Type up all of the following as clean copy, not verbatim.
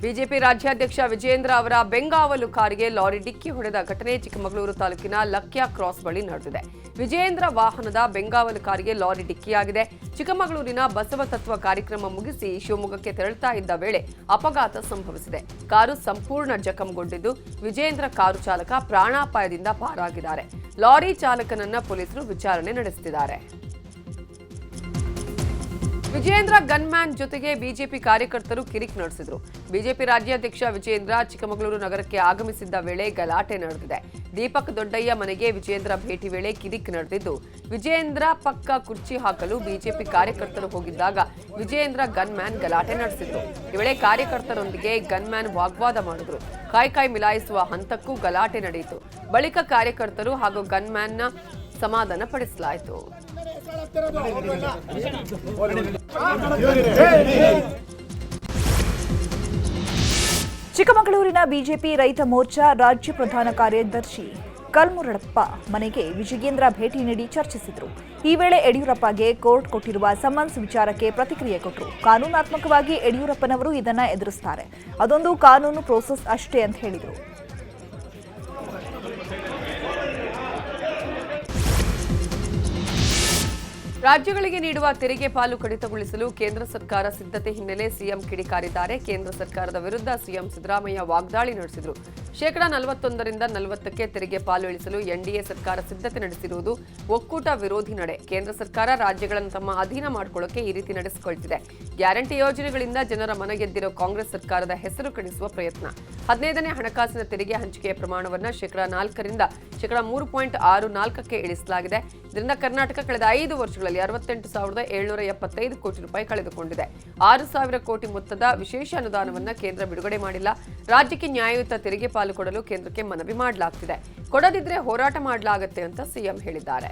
BJP ರಾಜ್ಯಾಧ್ಯಕ್ಷ ವಿಜೇಂದ್ರ ಅವರ ಬೆಂಗಾವಲು ಕಾರಿಗೆ ಲಾರಿ ಡಿಕ್ಕಿ ಹೊಡೆದ ಘಟನೆ ಚಿಕ್ಕಮಗಳೂರು ತಾಲೂಕಿನ ಲಕ್ಯ ಕ್ರಾಸ್ ಬಳಿ ನಡೆದಿದೆ. ವಿಜೇಂದ್ರ ವಾಹನದ ಬೆಂಗಾವಲು ಕಾರಿಗೆ ಲಾರಿ ಡಿಕ್ಕಿಯಾಗಿದೆ. ಚಿಕ್ಕಮಗಳೂರಿನ ಬಸವ ತತ್ವ ಕಾರ್ಯಕ್ರಮ ಮುಗಿಸಿ ಶಿವಮೊಗ್ಗಕ್ಕೆ ತೆರಳುತ್ತಾ ಇದ್ದ ವೇಳೆ ಅಪಘಾತ ಸಂಭವಿಸಿದೆ. ಕಾರು ಸಂಪೂರ್ಣ ಜಖಂಗೊಂಡಿದ್ದು ವಿಜೇಂದ್ರ ಕಾರು ಚಾಲಕ ಪ್ರಾಣಾಪಾಯದಿಂದ ಪಾರಾಗಿದ್ದಾರೆ. ಲಾರಿ ಚಾಲಕನನ್ನ ಪೊಲೀಸರು ವಿಚಾರಣೆ ನಡೆಸುತ್ತಿದ್ದಾರೆ. ವಿಜೇಂದ್ರ ಗನ್ಮ್ಯಾನ್ ಜೊತೆಗೆ ಬಿಜೆಪಿ ಕಾರ್ಯಕರ್ತರು ಕಿರಿಕ್ ನಡೆಸಿದ್ರು. ಬಿಜೆಪಿ ರಾಜ್ಯಾಧ್ಯಕ್ಷ ವಿಜೇಂದ್ರ ಚಿಕ್ಕಮಗಳೂರು ನಗರಕ್ಕೆ ಆಗಮಿಸಿದ್ದ ವೇಳೆ ಗಲಾಟೆ ನಡೆದಿದೆ. ದೀಪಕ್ ದೊಡ್ಡಯ್ಯ ಮನೆಗೆ ವಿಜೇಂದ್ರ ಭೇಟಿ ವೇಳೆ ಕಿರಿಕ್ ನಡೆದಿದ್ದು, ವಿಜೇಂದ್ರ ಪಕ್ಕ ಕುರ್ಚಿ ಹಾಕಲು ಬಿಜೆಪಿ ಕಾರ್ಯಕರ್ತರು ಹೋಗಿದ್ದಾಗ ವಿಜೇಂದ್ರ ಗನ್ಮ್ಯಾನ್ ಗಲಾಟೆ ನಡೆಸಿದ್ರು. ಈ ವೇಳೆ ಕಾರ್ಯಕರ್ತರೊಂದಿಗೆ ಗನ್ಮ್ಯಾನ್ ವಾಗ್ವಾದ ಮಾಡಿದ್ರು. ಕಾಯಿ ಮಿಲಾಯಿಸುವ ಹಂತಕ್ಕೂ ಗಲಾಟೆ ನಡೆಯಿತು. ಬಳಿಕ ಕಾರ್ಯಕರ್ತರು ಹಾಗೂ ಗನ್ಮ್ಯಾನ್ನ ಸಮಾಧಾನ ಪಡಿಸಲಾಯಿತು. ಚಿಕ್ಕಮಗಳೂರಿನ ಬಿಜೆಪಿ ರೈತ ಮೋರ್ಚಾ ರಾಜ್ಯ ಪ್ರಧಾನ ಕಾರ್ಯದರ್ಶಿ ಕಲ್ಮುರಡಪ್ಪ ಮನೆಗೆ ವಿಜಯೇಂದ್ರ ಭೇಟಿ ನೀಡಿ ಚರ್ಚಿಸಿದರು. ಈ ವೇಳೆ ಯಡಿಯೂರಪ್ಪಗೆ ಕೋರ್ಟ್ ಕೊಟ್ಟಿರುವ ಸಮನ್ಸ್ ವಿಚಾರಕ್ಕೆ ಪ್ರತಿಕ್ರಿಯೆ ಕೊಟ್ಟರು. ಕಾನೂನಾತ್ಮಕವಾಗಿ ಯಡಿಯೂರಪ್ಪನವರು ಇದನ್ನ ಎದುರಿಸುತ್ತಾರೆ, ಅದೊಂದು ಕಾನೂನು ಪ್ರೋಸೆಸ್ ಅಷ್ಟೇ ಅಂತ ಹೇಳಿದರು. ರಾಜ್ಯಗಳಿಗೆ ನೀಡುವ ತೆರಿಗೆ ಪಾಲು ಕಡಿತಗೊಳಿಸಲು ಕೇಂದ್ರ ಸರ್ಕಾರ ಸಿದ್ಧತೆ ಹಿನ್ನೆಲೆ ಸಿಎಂ ಕಿಡಿಕಾರಿದ್ದಾರೆ. ಕೇಂದ್ರ ಸರ್ಕಾರದ ವಿರುದ್ಧ ಸಿಎಂ ಸಿದ್ದರಾಮಯ್ಯ ವಾಗ್ದಾಳಿ ನಡೆಸಿದರು. 41% 40ಕ್ಕೆ ತೆರಿಗೆ ಪಾಲು ಇಳಿಸಲು ಎನ್ಡಿಎ ಸರ್ಕಾರ ಸಿದ್ಧತೆ ನಡೆಸಿರುವುದು ಒಕ್ಕೂಟ ವಿರೋಧಿ ನಡೆ. ಕೇಂದ್ರ ಸರ್ಕಾರ ರಾಜ್ಯಗಳನ್ನು ತಮ್ಮ ಅಧೀನ ಮಾಡಿಕೊಳ್ಳೋಕೆ ಈ ರೀತಿ ನಡೆಸಿಕೊಳ್ತಿದೆ. ಗ್ಯಾರಂಟಿ ಯೋಜನೆಗಳಿಂದ ಜನರ ಮನಗೆದ್ದಿರೋ ಕಾಂಗ್ರೆಸ್ ಸರ್ಕಾರದ ಹೆಸರು ಕೆಡಿಸುವ ಪ್ರಯತ್ನ. 15ನೇ ಹಣಕಾಸಿನ ತೆರಿಗೆ ಹಂಚಿಕೆಯ ಪ್ರಮಾಣವನ್ನು 4% 3.64ಕ್ಕೆ ಇಳಿಸಲಾಗಿದೆ. ಇದರಿಂದ ಕರ್ನಾಟಕ ಕಳೆದ 5 ವರ್ಷಗಳಲ್ಲಿ 68,775 ಕೋಟಿ ರೂಪಾಯಿ ಕಳೆದುಕೊಂಡಿದೆ. 6,000 ಕೋಟಿ ಮೊತ್ತದ ವಿಶೇಷ ಅನುದಾನವನ್ನು ಕೇಂದ್ರ ಬಿಡುಗಡೆ ಮಾಡಿಲ್ಲ. ರಾಜ್ಯಕ್ಕೆ ನ್ಯಾಯಯುತ ತೆರಿಗೆ ಪಾಲು ಕೊಡಲು ಕೇಂದ್ರಕ್ಕೆ ಮನವಿ ಮಾಡಲಾಗ್ತಿದೆ. ಕೊಡದಿದ್ರೆ ಹೋರಾಟ ಮಾಡಲಾಗುತ್ತೆ ಅಂತ ಸಿಎಂ ಹೇಳಿದ್ದಾರೆ.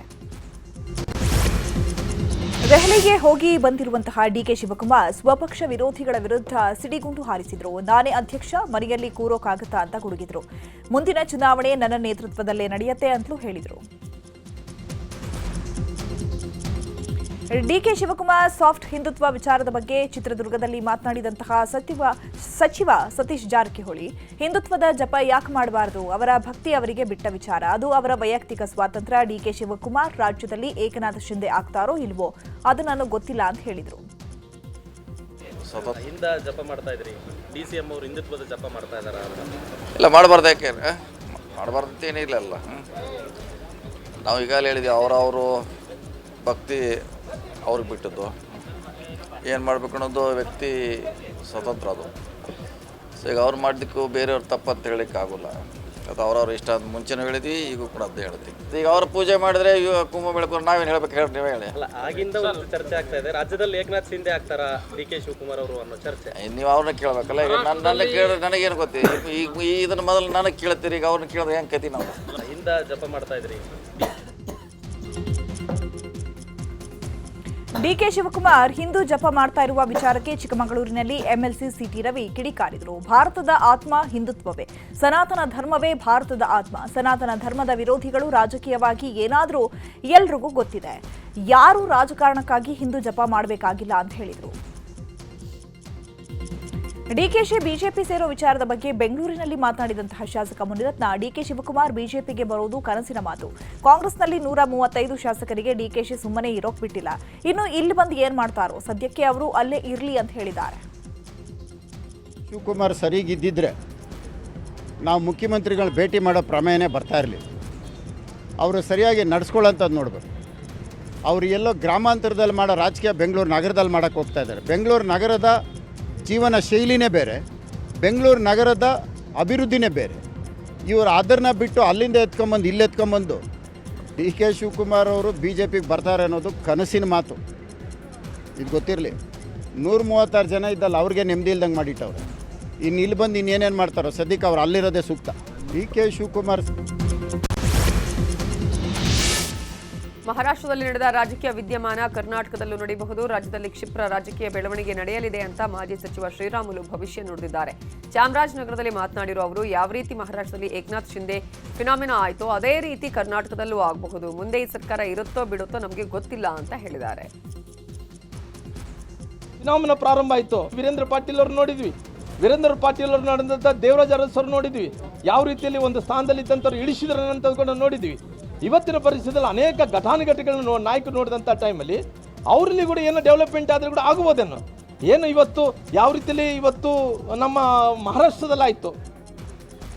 ದೆಹಲಿಗೆ ಹೋಗಿ ಬಂದಿರುವಂತಹ ಡಿಕೆ ಶಿವಕುಮಾರ್ ಸ್ವಪಕ್ಷ ವಿರೋಧಿಗಳ ವಿರುದ್ಧ ಸಿಡಿಗುಂಡು ಹಾರಿಸಿದ್ರು. ನಾನೇ ಅಧ್ಯಕ್ಷ, ಮನೆಯಲ್ಲಿ ಕೂರೋಕಾಗತ್ತಾ ಅಂತ ಗುಡುಗಿದ್ರು. ಮುಂದಿನ ಚುನಾವಣೆ ನನ್ನ ನೇತೃತ್ವದಲ್ಲೇ ನಡೆಯುತ್ತೆ ಅಂತಲೂ ಹೇಳಿದರು. ಡಿಕೆ ಶಿವಕುಮಾರ್ ಸಾಫ್ಟ್ ಹಿಂದುತ್ವ ವಿಚಾರದ ಬಗ್ಗೆ ಚಿತ್ರದುರ್ಗದಲ್ಲಿ ಮಾತನಾಡಿದಂತಹ ಸಚಿವ ಸತೀಶ್ ಜಾರಕಿಹೊಳಿ, ಹಿಂದುತ್ವದ ಜಪ ಯಾಕೆ ಮಾಡಬಾರದು, ಅವರ ಭಕ್ತಿ ಅವರಿಗೆ ಬಿಟ್ಟ ವಿಚಾರ, ಅದು ಅವರ ವೈಯಕ್ತಿಕ ಸ್ವಾತಂತ್ರ್ಯ. ಡಿಕೆ ಶಿವಕುಮಾರ್ ರಾಜ್ಯದಲ್ಲಿ ಏಕನಾಥ ಶಿಂದೆ ಆಗ್ತಾರೋ ಇಲ್ವೋ ಅದು ನನಗೆ ಗೊತ್ತಿಲ್ಲ ಅಂತ ಹೇಳಿದರು. ಜಪ ಮಾಡ್ತಾ ಇದ್ರಿ, ಡಿಸಿಎಂ ಅವರು ಹಿಂದುತ್ವದ ಜಪ ಮಾಡ್ತಾ ಇದಾರ? ಇಲ್ಲ, ಮಾಡಬಾರ್ದು. ಯಾಕೆ ಮಾಡಬಾರ್ದು ಅಂತ ಏನಿಲ್ಲ. ನಾವು ಈಗಾಗಲೇ ಹೇಳಿದ್ವಿ, ಅವರವರು ಭಕ್ತಿ ಅವ್ರಿಗೆ ಬಿಟ್ಟದ್ದು. ಏನು ಮಾಡಬೇಕು ಅನ್ನೋದು ವ್ಯಕ್ತಿ ಸ್ವತಂತ್ರ. ಅದು ಸೊ ಈಗ ಅವ್ರು ಮಾಡಿದ್ದಕ್ಕೂ ಬೇರೆಯವ್ರು ತಪ್ಪಂತ ಹೇಳಲಿಕ್ಕೆ ಆಗೋಲ್ಲ. ಅದು ಅವ್ರವ್ರ ಇಷ್ಟ ಅಂತ ಮುಂಚೆನೂ ಹೇಳಿದ್ವಿ, ಈಗೂ ಕೂಡ ಅದೇ ಹೇಳ್ತೀವಿ. ಈಗ ಅವ್ರು ಪೂಜೆ ಮಾಡಿದ್ರೆ ಕುಂಭ ಬೆಳಕು ನಾವೇನು ಹೇಳ್ಬೇಕು ಹೇಳಿ, ನೀವೇ ಹೇಳಿ. ಅಲ್ಲ, ಆಗಿಂದ ಒಂದು ಚರ್ಚೆ ಆಗ್ತಾ ಇದೆ, ರಾಜ್ಯದಲ್ಲಿ ಏಕನಾಥ್ ಶಿಂದೆ ಆಗ್ತಾರಾ ಡಿಕೆ ಶಿವಕುಮಾರ್ ಅವರು ಅನ್ನೋ ಚರ್ಚೆ. ನೀವು ಅವ್ರನ್ನ ಕೇಳಬೇಕಲ್ಲ. ಈಗ ನನ್ನ ಕೇಳಿದ್ರೆ ನನಗೇನು ಗೊತ್ತಿ, ಈಗ ಇದನ್ನು ಮೊದಲು ನನಗೆ ಕೇಳ್ತೀರಿ, ಈಗ ಅವ್ರನ್ನ ಕೇಳಿದ್ರೆ ಹೆಂಗೆ ಕತಿ ನಾವು ಹಿಂದೆ ಜಪ ಮಾಡ್ತಾ ಇದ್ರಿ. ಡಿಕೆ ಶಿವಕುಮಾರ್ ಹಿಂದೂ ಜಪ ಮಾಡ್ತಾ ಇರುವ ವಿಚಾರಕ್ಕೆ ಚಿಕ್ಕಮಗಳೂರಿನಲ್ಲಿ ಎಂಎಲ್ಸಿ ಸಿಟಿ ರವಿ ಕಿಡಿಕಾರಿದರು. ಭಾರತದ ಆತ್ಮ ಹಿಂದುತ್ವವೇ, ಸನಾತನ ಧರ್ಮವೇ ಭಾರತದ ಆತ್ಮ. ಸನಾತನ ಧರ್ಮದ ವಿರೋಧಿಗಳು ರಾಜಕೀಯವಾಗಿ ಏನಾದರೂ ಎಲ್ರಿಗೂ ಗೊತ್ತಿದೆ. ಯಾರೂ ರಾಜಕಾರಣಕ್ಕಾಗಿ ಹಿಂದೂ ಜಪ ಮಾಡಬೇಕಾಗಿಲ್ಲ ಅಂತ ಹೇಳಿದರು. ಡಿಕೆಶಿ ಬಿಜೆಪಿ ಸೇರೋ ವಿಚಾರದ ಬಗ್ಗೆ ಬೆಂಗಳೂರಿನಲ್ಲಿ ಮಾತನಾಡಿದಂತಹ ಶಾಸಕ ಮುನಿರತ್ನ, ಡಿಕೆ ಶಿವಕುಮಾರ್ ಬಿಜೆಪಿಗೆ ಬರೋದು ಕನಸಿನ ಮಾತು. ಕಾಂಗ್ರೆಸ್ನಲ್ಲಿ 135 ಶಾಸಕರಿಗೆ ಡಿಕೆಶಿ ಸುಮ್ಮನೆ ಇರೋಕ್ ಬಿಟ್ಟಿಲ್ಲ. ಇನ್ನು ಇಲ್ಲಿ ಬಂದು ಏನ್ ಮಾಡ್ತಾರೋ, ಸದ್ಯಕ್ಕೆ ಅವರು ಅಲ್ಲೇ ಇರಲಿ ಅಂತ ಹೇಳಿದ್ದಾರೆ. ಶಿವಕುಮಾರ್ ಸರಿಗಿದ್ದಿದ್ರೆ ನಾವು ಮುಖ್ಯಮಂತ್ರಿಗಳ ಭೇಟಿ ಮಾಡೋ ಪ್ರಮೇಯನೇ ಬರ್ತಾ ಇರಲಿಲ್ಲ. ಅವರು ಸರಿಯಾಗಿ ನಡೆಸ್ಕೊಳ್ಳೋಂಥದ್ದು ನೋಡ್ಬೇಕು. ಅವರು ಎಲ್ಲೋ ಗ್ರಾಮಾಂತರದಲ್ಲಿ ಮಾಡೋ ರಾಜಕೀಯ ಬೆಂಗಳೂರು ನಗರದಲ್ಲಿ ಮಾಡೋಕ್ಕೆ ಹೋಗ್ತಾ ಇದ್ದಾರೆ. ಬೆಂಗಳೂರು ನಗರದ ಜೀವನ ಶೈಲಿನೇ ಬೇರೆ, ಬೆಂಗಳೂರು ನಗರದ ಅಭಿವೃದ್ಧಿನೇ ಬೇರೆ. ಇವರು ಅದನ್ನ ಬಿಟ್ಟು ಅಲ್ಲಿಂದ ಎತ್ಕೊಂಬಂದು ಇಲ್ಲಿ ಎತ್ಕೊಂಬಂದು ಡಿ ಕೆ ಶಿವಕುಮಾರ್ ಅವರು ಬಿ ಜೆ ಪಿಗೆ ಬರ್ತಾರೆ ಅನ್ನೋದು ಕನಸಿನ ಮಾತು. ಇದು ಗೊತ್ತಿರಲಿ. 136 ಜನ ಇದ್ದಲ್ಲ, ಅವ್ರಿಗೆ ನೆಮ್ಮದಿ ಇಲ್ದಂಗೆ ಮಾಡಿಟ್ಟವ್ರೆ. ಇನ್ನು ಇಲ್ಲಿ ಬಂದು ಇನ್ನೇನೇನು ಮಾಡ್ತಾರೋ, ಸದ್ಯಕ್ಕೆ ಅವ್ರು ಅಲ್ಲಿರೋದೇ ಸೂಕ್ತ. ಡಿ ಕೆ ಶಿವಕುಮಾರ್ ಮಹಾರಾಷ್ಟ್ರದಲ್ಲಿ ನಡೆದ ರಾಜಕೀಯ ವಿದ್ಯಮಾನ ಕರ್ನಾಟಕದಲ್ಲೂ ನಡೆಯಬಹುದು. ರಾಜ್ಯದಲ್ಲಿ ಕ್ಷಿಪ್ರ ರಾಜಕೀಯ ಬೆಳವಣಿಗೆ ನಡೆಯಲಿದೆ ಅಂತ ಮಾಜಿ ಸಚಿವ ಶ್ರೀರಾಮುಲು ಭವಿಷ್ಯ ನುಡಿದಿದ್ದಾರೆ. ಚಾಮರಾಜನಗರದಲ್ಲಿ ಮಾತನಾಡಿರುವ ಅವರು, ಯಾವ ರೀತಿ ಮಹಾರಾಷ್ಟ್ರದಲ್ಲಿ ಏಕನಾಥ್ ಶಿಂದೆ ಫಿನಾಮಿನಾ ಆಯಿತೋ ಅದೇ ರೀತಿ ಕರ್ನಾಟಕದಲ್ಲೂ ಆಗಬಹುದು. ಮುಂದೆ ಈ ಸರ್ಕಾರ ಇರುತ್ತೋ ಬಿಡುತ್ತೋ ನಮಗೆ ಗೊತ್ತಿಲ್ಲ ಅಂತ ಹೇಳಿದ್ದಾರೆ. ಫಿನಾಮಿನಾ ಪ್ರಾರಂಭ ಆಯಿತು. ವೀರೇಂದ್ರ ಪಾಟೀಲ್ ಅವರು ನೋಡಿದ್ವಿ, ವೀರೇಂದ್ರ ಪಾಟೀಲ್ ಅವರು ನಡೆದಂಥ ದೇವರಾಜ ಅರಸರು ನೋಡಿದ್ವಿ, ಯಾವ ರೀತಿಯಲ್ಲಿ ಒಂದು ಸ್ಥಾನದಲ್ಲಿ ಇದ್ದಂಥವ್ರು ಇಳಿಸಿದ್ರು ಅಂತ ನೋಡಿದ್ವಿ. ಇವತ್ತಿನ ಪರಿಸ್ಥಿತಿಯಲ್ಲಿ ಅನೇಕ ಘಟಾನುಘಟಿಗಳನ್ನು ನಾಯಕರು ನೋಡಿದಂಥ ಟೈಮಲ್ಲಿ ಅವರಲ್ಲಿ ಕೂಡ ಏನೋ ಡೆವಲಪ್ಮೆಂಟ್ ಆದರೂ ಕೂಡ ಆಗ್ಬೋದೇನೋ. ಏನು ಇವತ್ತು ಯಾವ ರೀತಿಯಲ್ಲಿ ಇವತ್ತು ನಮ್ಮ ಮಹಾರಾಷ್ಟ್ರದಲ್ಲಿ ಆಯಿತು,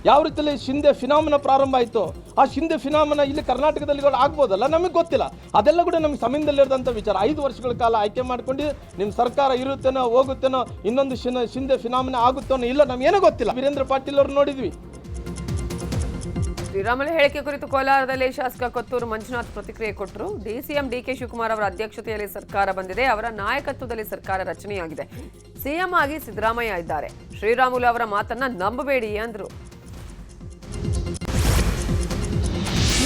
ಯಾವ ರೀತಿಯಲ್ಲಿ ಶಿಂದೆ ಫಿನಾಮಿನ ಪ್ರಾರಂಭ ಆಯಿತು, ಆ ಶಿಂದೆ ಫಿನಾಮಿನ ಇಲ್ಲಿ ಕರ್ನಾಟಕದಲ್ಲಿ ಕೂಡ ಆಗ್ಬೋದಲ್ಲ, ನಮಗೆ ಗೊತ್ತಿಲ್ಲ. ಅದೆಲ್ಲ ಕೂಡ ನಮಗೆ ಸಂಬಂಧದಲ್ಲಿರೋದಂಥ ವಿಚಾರ. 5 ವರ್ಷಗಳ ಕಾಲ ಆಯ್ಕೆ ಮಾಡ್ಕೊಂಡು ನಿಮ್ಮ ಸರ್ಕಾರ ಇರುತ್ತೇನೋ ಹೋಗುತ್ತೇನೋ, ಇನ್ನೊಂದು ಶಿಂದೆ ಫಿನಾಮಿನ ಆಗುತ್ತೇನೋ ಇಲ್ಲ, ನಮಗೇನೋ ಗೊತ್ತಿಲ್ಲ. ವೀರೇಂದ್ರ ಪಾಟೀಲ್ ಅವರು ನೋಡಿದ್ವಿ. ಶ್ರೀರಾಮುಲು ಹೇಳಿಕೆ ಕುರಿತು ಕೋಲಾರದಲ್ಲಿ ಶಾಸಕ ಕೊತ್ತೂರು ಮಂಜುನಾಥ್ ಪ್ರತಿಕ್ರಿಯೆ ಕೊಟ್ಟರು. ಸಿಎಂ ಡಿಕೆ ಶಿವಕುಮಾರ್ ಅವರ ಅಧ್ಯಕ್ಷತೆಯಲ್ಲಿ ಸರ್ಕಾರ ಬಂದಿದೆ, ಅವರ ನಾಯಕತ್ವದಲ್ಲಿ ಸರ್ಕಾರ ರಚನೆಯಾಗಿದೆ. ಸಿಎಂ ಆಗಿ ಸಿದ್ದರಾಮಯ್ಯ ಇದ್ದಾರೆ. ಶ್ರೀರಾಮುಲು ಅವರ ಮಾತನ್ನ ನಂಬಬೇಡಿ ಅಂದ್ರು.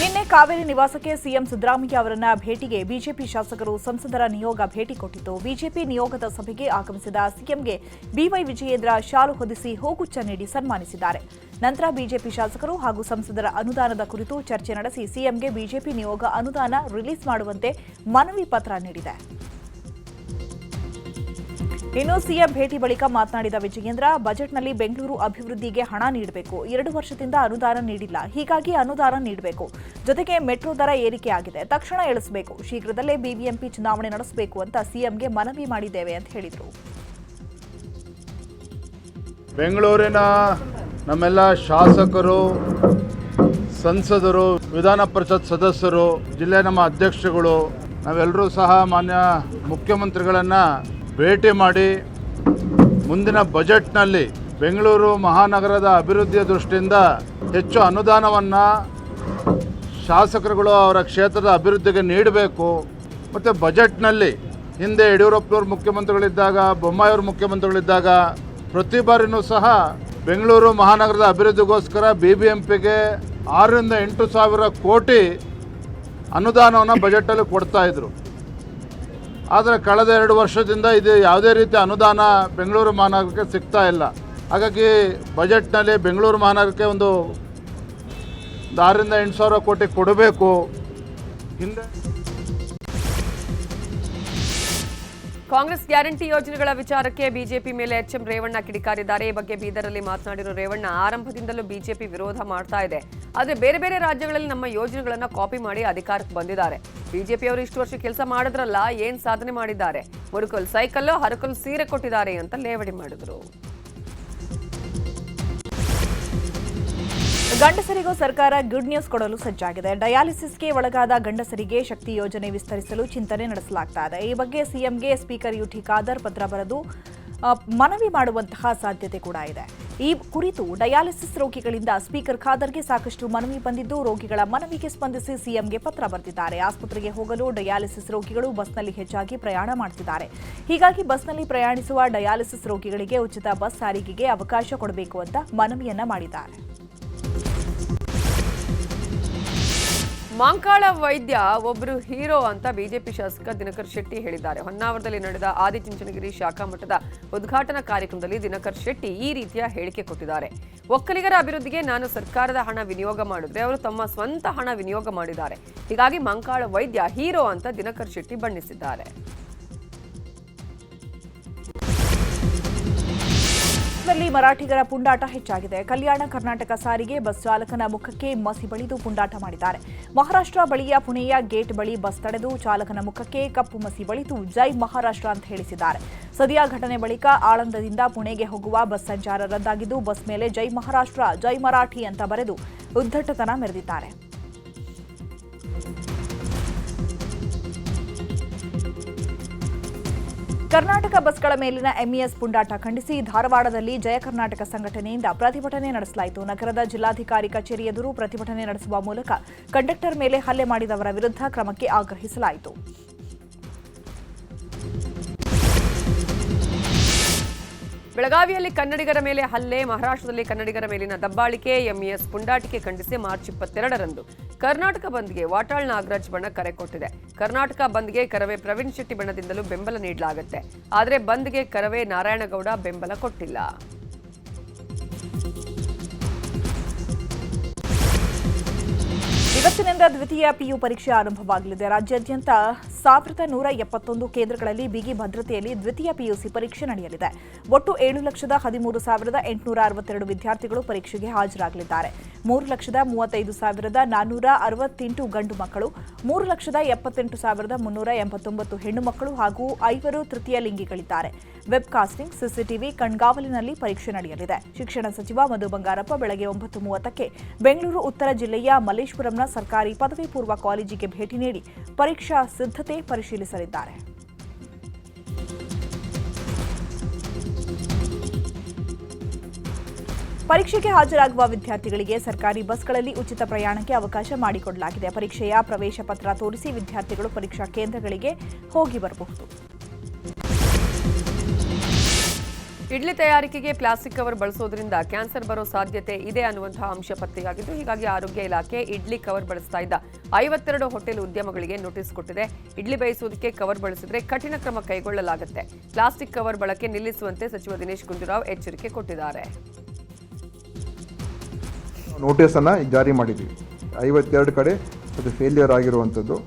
ನಿನ್ನೆ ಕಾವೇರಿ ನಿವಾಸಕ್ಕೆ ಸಿಎಂ ಸಿದ್ದರಾಮಯ್ಯ ಅವರನ್ನ ಭೇಟಿಗೆ ಬಿಜೆಪಿ ಶಾಸಕರು ಸಂಸದರ ನಿಯೋಗ ಭೇಟಿ ಕೊಟ್ಟಿತು. ಬಿಜೆಪಿ ನಿಯೋಗದ ಸಭೆಗೆ ಆಗಮಿಸಿದ ಸಿಎಂಗೆ ಬಿವೈ ವಿಜಯೇಂದ್ರ ಶಾಲು ಹೊದಿಸಿ ಹೂಗುಚ್ಛ ನೀಡಿ ಸನ್ಮಾನಿಸಿದ್ದಾರೆ. ನಂತರ ಬಿಜೆಪಿ ಶಾಸಕರು ಹಾಗೂ ಸಂಸದರ ಅನುದಾನದ ಕುರಿತು ಚರ್ಚೆ ನಡೆಸಿ ಸಿಎಂಗೆ ಬಿಜೆಪಿ ನಿಯೋಗ ಅನುದಾನ ರಿಲೀಸ್ ಮಾಡುವಂತೆ ಮನವಿ ಪತ್ರ ನೀಡಿದೆ. ಇನ್ನು ಸಿಎಂ ಭೇಟಿ ಬಳಿಕ ಮಾತನಾಡಿದ ವಿಜಯೇಂದ್ರ, ಬಜೆಟ್ನಲ್ಲಿ ಬೆಂಗಳೂರು ಅಭಿವೃದ್ಧಿಗೆ ಹಣ ನೀಡಬೇಕು. 2 ವರ್ಷದಿಂದ ಅನುದಾನ ನೀಡಿಲ್ಲ, ಹೀಗಾಗಿ ಅನುದಾನ ನೀಡಬೇಕು. ಜೊತೆಗೆ ಮೆಟ್ರೋ ದರ ಏರಿಕೆ ಆಗಿದೆ, ತಕ್ಷಣ ಇಳಿಸಬೇಕು. ಶೀಘ್ರದಲ್ಲೇ ಬಿಬಿಎಂಪಿ ಚುನಾವಣೆ ನಡೆಸಬೇಕು ಅಂತ ಸಿಎಂಗೆ ಮನವಿ ಮಾಡಿದ್ದೇವೆ ಅಂತ ಹೇಳಿದರು. ಬೆಂಗಳೂರಿನ ನಮ್ಮೆಲ್ಲ ಶಾಸಕರು, ಸಂಸದರು, ವಿಧಾನ ಪರಿಷತ್ ಸದಸ್ಯರು, ಜಿಲ್ಲೆ ನಮ್ಮ ಅಧ್ಯಕ್ಷರುಗಳು ನಾವೆಲ್ಲರೂ ಸಹ ಮಾನ್ಯ ಮುಖ್ಯಮಂತ್ರಿಗಳನ್ನು ಭೇಟಿ ಮಾಡಿ ಮುಂದಿನ ಬಜೆಟ್ನಲ್ಲಿ ಬೆಂಗಳೂರು ಮಹಾನಗರದ ಅಭಿವೃದ್ಧಿಯ ದೃಷ್ಟಿಯಿಂದ ಹೆಚ್ಚು ಅನುದಾನವನ್ನು ಶಾಸಕರುಗಳು ಅವರ ಕ್ಷೇತ್ರದ ಅಭಿವೃದ್ಧಿಗೆ ನೀಡಬೇಕು. ಮತ್ತು ಬಜೆಟ್ನಲ್ಲಿ ಹಿಂದೆ ಯಡಿಯೂರಪ್ಪನವ್ರು ಮುಖ್ಯಮಂತ್ರಿಗಳಿದ್ದಾಗ, ಬೊಮ್ಮಾಯಿಯವರು ಮುಖ್ಯಮಂತ್ರಿಗಳಿದ್ದಾಗ ಪ್ರತಿ ಬಾರಿನೂ ಸಹ ಬೆಂಗಳೂರು ಮಹಾನಗರದ ಅಭಿವೃದ್ಧಿಗೋಸ್ಕರ BBMPಗೆ 6ರಿಂದ 8 ಸಾವಿರ ಕೋಟಿ ಅನುದಾನವನ್ನು ಬಜೆಟಲ್ಲಿ ಕೊಡ್ತಾಯಿದ್ರು. ಆದರೆ ಕಳೆದ 2 ವರ್ಷದಿಂದ ಇದು ಯಾವುದೇ ರೀತಿ ಅನುದಾನ ಬೆಂಗಳೂರು ಮಹಾನಗರಕ್ಕೆ ಸಿಗ್ತಾ ಇಲ್ಲ. ಹಾಗಾಗಿ ಬಜೆಟ್ನಲ್ಲಿ ಬೆಂಗಳೂರು ಮಹಾನಗರಕ್ಕೆ ಒಂದು 6ರಿಂದ 8 ಸಾವಿರ ಕೋಟಿ ಕೊಡಬೇಕು. ಹಿಂದೆ ಕಾಂಗ್ರೆಸ್ ಗ್ಯಾರಂಟಿ ಯೋಜನೆಗಳ ವಿಚಾರಕ್ಕೆ ಬಿಜೆಪಿ ಮೇಲೆ ಎಚ್ಎಂ ರೇವಣ್ಣ ಕಿಡಿಕಾರಿದ್ದಾರೆ. ಈ ಬಗ್ಗೆ ಬೀದರ್ನಲ್ಲಿ ಮಾತನಾಡಿರೋ ರೇವಣ್ಣ, ಆರಂಭದಿಂದಲೂ ಬಿಜೆಪಿ ವಿರೋಧ ಮಾಡ್ತಾ ಇದೆ, ಆದರೆ ಬೇರೆ ಬೇರೆ ರಾಜ್ಯಗಳಲ್ಲಿ ನಮ್ಮ ಯೋಜನೆಗಳನ್ನ ಕಾಪಿ ಮಾಡಿ ಅಧಿಕಾರಕ್ಕೆ ಬಂದಿದ್ದಾರೆ. ಬಿಜೆಪಿಯವರು ಇಷ್ಟು ವರ್ಷ ಕೆಲಸ ಮಾಡಿದ್ರಲ್ಲ, ಏನ್ ಸಾಧನೆ ಮಾಡಿದ್ದಾರೆ? ಮುರುಕಲ್ ಸೈಕಲ್, ಹರಕಲ್ ಸೀರೆ ಕೊಟ್ಟಿದ್ದಾರೆ ಅಂತ ಲೇವಡಿ ಮಾಡಿದ್ರು. ಗಂಡಸರಿಗೂ ಸರ್ಕಾರ ಗುಡ್ ನ್ಯೂಸ್ ಕೊಡಲು ಸಜ್ಜಾಗಿದೆ. ಡಯಾಲಿಸಿಸ್ಗೆ ಒಳಗಾದ ಗಂಡಸರಿಗೆ ಶಕ್ತಿ ಯೋಜನೆ ವಿಸ್ತರಿಸಲು ಚಿಂತನೆ ನಡೆಸಲಾಗ್ತಾ ಇದೆ. ಈ ಬಗ್ಗೆ ಸಿಎಂಗೆ ಸ್ಪೀಕರ್ ಯುಟಿ ಖಾದರ್ ಪತ್ರ ಬರೆದು ಮನವಿ ಮಾಡುವಂತಹ ಸಾಧ್ಯತೆ ಕೂಡ ಇದೆ. ಈ ಕುರಿತು ಡಯಾಲಿಸಿಸ್ ರೋಗಿಗಳಿಂದ ಸ್ಪೀಕರ್ ಖಾದರ್ಗೆ ಸಾಕಷ್ಟು ಮನವಿ ಬಂದಿದ್ದು, ರೋಗಿಗಳ ಮನವಿಗೆ ಸ್ಪಂದಿಸಿ ಸಿಎಂಗೆ ಪತ್ರ ಬರೆದಿದ್ದಾರೆ. ಆಸ್ಪತ್ರೆಗೆ ಹೋಗಲು ಡಯಾಲಿಸಿಸ್ ರೋಗಿಗಳು ಬಸ್ನಲ್ಲಿ ಹೆಚ್ಚಾಗಿ ಪ್ರಯಾಣ ಮಾಡ್ತಿದ್ದಾರೆ. ಹೀಗಾಗಿ ಬಸ್ನಲ್ಲಿ ಪ್ರಯಾಣಿಸುವ ಡಯಾಲಿಸಿಸ್ ರೋಗಿಗಳಿಗೆ ಉಚಿತ ಬಸ್ ಸಾರಿಗೆಗೆ ಅವಕಾಶ ಕೊಡಬೇಕು ಅಂತ ಮನವಿಯನ್ನ ಮಾಡಿದ್ದಾರೆ. ಮಾಂಕಾಳ ವೈದ್ಯ ಒಬ್ಬರು ಹೀರೋ ಅಂತ ಬಿಜೆಪಿ ಶಾಸಕ ದಿನಕರ್ ಶೆಟ್ಟಿ ಹೇಳಿದ್ದಾರೆ. ಹೊನ್ನಾವರದಲ್ಲಿ ನಡೆದ ಆದಿಚುಂಚನಗಿರಿ ಶಾಖಾ ಮಠದ ಉದ್ಘಾಟನಾ ಕಾರ್ಯಕ್ರಮದಲ್ಲಿ ದಿನಕರ್ ಶೆಟ್ಟಿ ಈ ರೀತಿಯ ಹೇಳಿಕೆ ಕೊಟ್ಟಿದ್ದಾರೆ. ಒಕ್ಕಲಿಗರ ಅಭಿವೃದ್ಧಿಗೆ ನಾನು ಸರ್ಕಾರದ ಹಣ ವಿನಿಯೋಗ ಮಾಡಿದ್ರೆ ಅವರು ತಮ್ಮ ಸ್ವಂತ ಹಣ ವಿನಿಯೋಗ ಮಾಡಿದ್ದಾರೆ. ಹೀಗಾಗಿ ಮಾಂಕಾಳ ವೈದ್ಯ ಹೀರೋ ಅಂತ ದಿನಕರ್ ಶೆಟ್ಟಿ ಬಣ್ಣಿಸಿದ್ದಾರೆ. ಮರಾಠಿಗರ ಪುಂಡಾಟ ಹೆಚ್ಚಾಗಿದೆ. ಕಲ್ಯಾಣ ಕರ್ನಾಟಕ ಸಾರಿಗೆ ಬಸ್ ಚಾಲಕನ ಮುಖಕ್ಕೆ ಮಸಿ ಬಳಿದು ಪುಂಡಾಟ ಮಾಡಿದ್ದಾರೆ. ಮಹಾರಾಷ್ಟ್ರ ಬಳಿಯ ಪುಣೆಯ ಗೇಟ್ ಬಳಿ ಬಸ್ ತಡೆದು ಚಾಲಕನ ಮುಖಕ್ಕೆ ಕಪ್ಪು ಮಸಿ ಬಳಿದು ಜೈ ಮಹಾರಾಷ್ಟ್ರ ಅಂತ ಹೇಳಿಸಿದ್ದಾರೆ. ಸದ್ಯ ಘಟನೆ ಬಳಿಕ ಆಳಂದದಿಂದ ಪುಣೆಗೆ ಹೋಗುವ ಬಸ್ ಸಂಚಾರ ರದ್ದಾಗಿದ್ದು, ಬಸ್ ಮೇಲೆ ಜೈ ಮಹಾರಾಷ್ಟ್ರ, ಜೈ ಮರಾಠಿ ಅಂತ ಬರೆದು ಉದ್ದಟತನ ಮೆರೆದಿದ್ದಾರೆ. ಕರ್ನಾಟಕ ಬಸ್ಗಳ ಮೇಲಿನ ಎಂಇಎಸ್ ಪುಂಡಾಟ ಖಂಡಿಸಿ ಧಾರವಾಡದಲ್ಲಿ ಜಯ ಕರ್ನಾಟಕ ಸಂಘಟನೆಯಿಂದ ಪ್ರತಿಭಟನೆ ನಡೆಸಲಾಯಿತು. ನಗರದ ಜಿಲ್ಲಾಧಿಕಾರಿ ಕಚೇರಿ ಎದುರು ಪ್ರತಿಭಟನೆ ನಡೆಸುವ ಮೂಲಕ ಕಂಡಕ್ಟರ್ ಮೇಲೆ ಹಲ್ಲೆ ಮಾಡಿದವರ ವಿರುದ್ಧ ಕ್ರಮಕ್ಕೆ ಆಗ್ರಹಿಸಲಾಯಿತು. ಬೆಳಗಾವಿಯಲ್ಲಿ ಕನ್ನಡಿಗರ ಮೇಲೆ ಹಲ್ಲೆ, ಮಹಾರಾಷ್ಟ್ರದಲ್ಲಿ ಕನ್ನಡಿಗರ ಮೇಲಿನ ದಬ್ಬಾಳಿಕೆ, ಎಂಇಎಸ್ ಪುಂಡಾಟಿಕೆ ಖಂಡಿಸಿ ಮಾರ್ಚ್ 22ರಂದು ಕರ್ನಾಟಕ ಬಂದ್ಗೆ ವಾಟಾಳ್ ನಾಗರಾಜ್ ಬಣ ಕರೆ ಕೊಟ್ಟಿದೆ. ಕರ್ನಾಟಕ ಬಂದ್ಗೆ ಕರವೇ ಪ್ರವೀಣ್ ಶೆಟ್ಟಿ ಬಣದಿಂದಲೂ ಬೆಂಬಲ ನೀಡಲಾಗುತ್ತೆ. ಆದರೆ ಬಂದ್ಗೆ ಕರವೇ ನಾರಾಯಣಗೌಡ ಬೆಂಬಲ ಕೊಟ್ಟಿಲ್ಲ. ಇವತ್ತಿನಿಂದ ದ್ವಿತೀಯ ಪಿಯು ಪರೀಕ್ಷೆ ಆರಂಭವಾಗಲಿದೆ. ರಾಜ್ಯಾದ್ಯಂತ 1171 ಕೇಂದ್ರಗಳಲ್ಲಿ ಬಿಗಿ ಭದ್ರತೆಯಲ್ಲಿ ದ್ವಿತೀಯ ಪಿಯುಸಿ ಪರೀಕ್ಷೆ ನಡೆಯಲಿದೆ. ಒಟ್ಟು 7,13,862 ವಿದ್ಯಾರ್ಥಿಗಳು ಪರೀಕ್ಷೆಗೆ ಹಾಜರಾಗಲಿದ್ದಾರೆ. 3,35,468 ಗಂಡು ಮಕ್ಕಳು, 3,78,389 ಹೆಣ್ಣು ಮಕ್ಕಳು ಹಾಗೂ 5 ತೃತೀಯ ಲಿಂಗಿಗಳಿದ್ದಾರೆ. ವೆಬ್ಕಾಸ್ಟಿಂಗ್, ಸಿಸಿಟಿವಿ ಕಣ್ಗಾವಲಿನಲ್ಲಿ ಪರೀಕ್ಷೆ ನಡೆಯಲಿದೆ. ಶಿಕ್ಷಣ ಸಚಿವ ಮಧು ಬಂಗಾರಪ್ಪ ಬೆಳಗ್ಗೆ 9:30ಕ್ಕೆ ಬೆಂಗಳೂರು ಉತ್ತರ ಜಿಲ್ಲೆಯ ಮಲ್ಲೇಶ್ವರಂನ ಸರ್ಕಾರಿ ಪದವಿ ಪೂರ್ವ ಕಾಲೇಜಿಗೆ ಭೇಟಿ ನೀಡಿ ಪರೀಕ್ಷಾ ಸಿದ್ಧತೆ ಪರಿಶೀಲಿಸಲಿದ್ದಾರೆ. ಪರೀಕ್ಷೆಗೆ ಹಾಜರಾಗುವ ವಿದ್ಯಾರ್ಥಿಗಳಿಗೆ ಸರ್ಕಾರಿ ಬಸ್ಗಳಲ್ಲಿ ಉಚಿತ ಪ್ರಯಾಣಕ್ಕೆ ಅವಕಾಶ ಮಾಡಿಕೊಡಲಾಗಿದೆ. ಪರೀಕ್ಷೆಯ ಪ್ರವೇಶ ಪತ್ರ ತೋರಿಸಿ ವಿದ್ಯಾರ್ಥಿಗಳು ಪರೀಕ್ಷಾ ಕೇಂದ್ರಗಳಿಗೆ ಹೋಗಿ ಬರಬಹುದು. ಇಡ್ಲಿ ತಯಾರಿಕೆಗೆ ಪ್ಲಾಸ್ಟಿಕ್ ಕವರ್ ಬಳಸೋದ್ರಿಂದ ಕ್ಯಾನ್ಸರ್ ಬರೋ ಸಾಧ್ಯತೆ ಇದೆ ಅನ್ನುವಂತಹ ಅಂಶ ಪತ್ತೆಯಾಗಿದ್ದು, ಹೀಗಾಗಿ ಆರೋಗ್ಯ ಇಲಾಖೆ ಇಡ್ಲಿ ಕವರ್ ಬಳಸ್ತಾ ಇದ್ದ 52 ಹೋಟೆಲ್ ಉದ್ಯಮಗಳಿಗೆ ನೋಟಿಸ್ ಕೊಟ್ಟಿದೆ. ಇಡ್ಲಿ ಬೇಯಿಸುವುದಕ್ಕೆ ಕವರ್ ಬಳಸಿದ್ರೆ ಕಠಿಣ ಕ್ರಮ ಕೈಗೊಳ್ಳಲಾಗುತ್ತೆ. ಪ್ಲಾಸ್ಟಿಕ್ ಕವರ್ ಬಳಕೆ ನಿಲ್ಲಿಸುವಂತೆ ಸಚಿವ ದಿನೇಶ್ ಗುಂಡೂರಾವ್ ಎಚ್ಚರಿಕೆ ಕೊಟ್ಟಿದ್ದಾರೆ. ನೋಟಿಸನ್ನು ಜಾರಿ ಮಾಡಿದ್ವಿ. 52 ಕಡೆ ಅದು ಫೇಲ್ಯೂರ್ ಆಗಿರುವಂಥದ್ದು.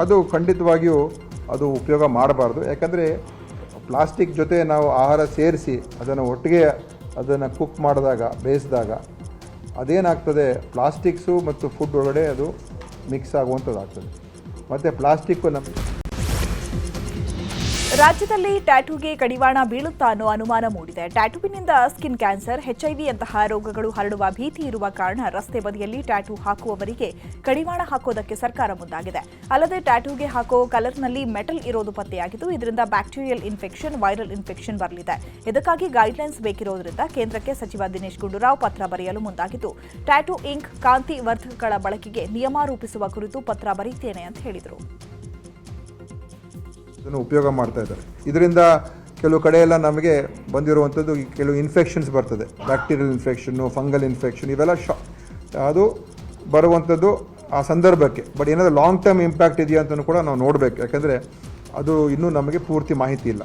ಅದು ಖಂಡಿತವಾಗಿಯೂ ಅದು ಉಪಯೋಗ ಮಾಡಬಾರ್ದು. ಯಾಕಂದರೆ ಪ್ಲಾಸ್ಟಿಕ್ ಜೊತೆ ನಾವು ಆಹಾರ ಸೇರಿಸಿ ಅದನ್ನು ಒಟ್ಟಿಗೆ ಅದನ್ನು ಕುಕ್ ಮಾಡಿದಾಗ, ಬೇಯಿಸಿದಾಗ ಅದೇನಾಗ್ತದೆ, ಪ್ಲಾಸ್ಟಿಕ್ಸು ಮತ್ತು ಫುಡ್ ಒಳಗಡೆ ಅದು ಮಿಕ್ಸ್ ಆಗುವಂಥದ್ದಾಗ್ತದೆ. ಮತ್ತು ಪ್ಲಾಸ್ಟಿಕ್ಕು ರಾಜ್ಯದಲ್ಲಿ ಟ್ಯಾಟೂಗೆ ಕಡಿವಾಣ ಬೀಳುತ್ತಾ ಅನ್ನೋ ಅನುಮಾನ ಮೂಡಿದೆ. ಟ್ಯಾಟೂವಿನಿಂದ ಸ್ಕಿನ್ ಕ್ಯಾನ್ಸರ್, HIV ಯಂತಹ ರೋಗಗಳು ಹರಡುವ ಭೀತಿ ಇರುವ ಕಾರಣ ರಸ್ತೆ ಬದಿಯಲ್ಲಿ ಟ್ಯಾಟೂ ಹಾಕುವವರಿಗೆ ಕಡಿವಾಣ ಹಾಕೋದಕ್ಕೆ ಸರ್ಕಾರ ಮುಂದಾಗಿದೆ. ಅಲ್ಲದೆ ಟ್ಯಾಟೂಗೆ ಹಾಕೋ ಕಲರ್ನಲ್ಲಿ ಮೆಟಲ್ ಇರೋದು ಪತ್ತೆಯಾಗಿದ್ದು, ಇದರಿಂದ ಬ್ಯಾಕ್ಟೀರಿಯಲ್ ಇನ್ಫೆಕ್ಷನ್, ವೈರಲ್ ಇನ್ಫೆಕ್ಷನ್ ಬರಲಿದೆ. ಇದಕ್ಕಾಗಿ ಗೈಡ್ಲೈನ್ಸ್ ಬೇಕಿರೋದ್ರಿಂದ ಕೇಂದ್ರಕ್ಕೆ ಸಚಿವ ದಿನೇಶ್ ಗುಂಡೂರಾವ್ ಪತ್ರ ಬರೆಯಲು ಮುಂದಾಗಿದ್ದು, ಟ್ಯಾಟೂ ಇಂಕ್, ಕಾಂತಿ ವರ್ಧಕಗಳ ಬಳಕೆಗೆ ನಿಯಮ ರೂಪಿಸುವ ಕುರಿತು ಪತ್ರ ಬರೀತೇನೆ ಅಂತ ಹೇಳಿದರು. ಉಪಯೋಗ ಮಾಡ್ತಾ ಇದ್ದಾರೆ. ಇದರಿಂದ ಕೆಲವು ಕಡೆಯೆಲ್ಲ ನಮಗೆ ಬಂದಿರುವಂಥದ್ದು ಕೆಲವು ಇನ್ಫೆಕ್ಷನ್ಸ್ ಬರ್ತದೆ. ಬ್ಯಾಕ್ಟೀರಿಯಲ್ ಇನ್ಫೆಕ್ಷನ್ನು, ಫಂಗಲ್ ಇನ್ಫೆಕ್ಷನ್, ಇವೆಲ್ಲ ಅದು ಬರುವಂಥದ್ದು ಆ ಸಂದರ್ಭಕ್ಕೆ. ಬಟ್ ಏನಾದರೂ ಲಾಂಗ್ ಟರ್ಮ್ ಇಂಪ್ಯಾಕ್ಟ್ ಇದೆಯಾ ಅಂತಲೂ ಕೂಡ ನಾವು ನೋಡಬೇಕು. ಯಾಕಂದರೆ ಅದು ಇನ್ನೂ ನಮಗೆ ಪೂರ್ತಿ ಮಾಹಿತಿ ಇಲ್ಲ.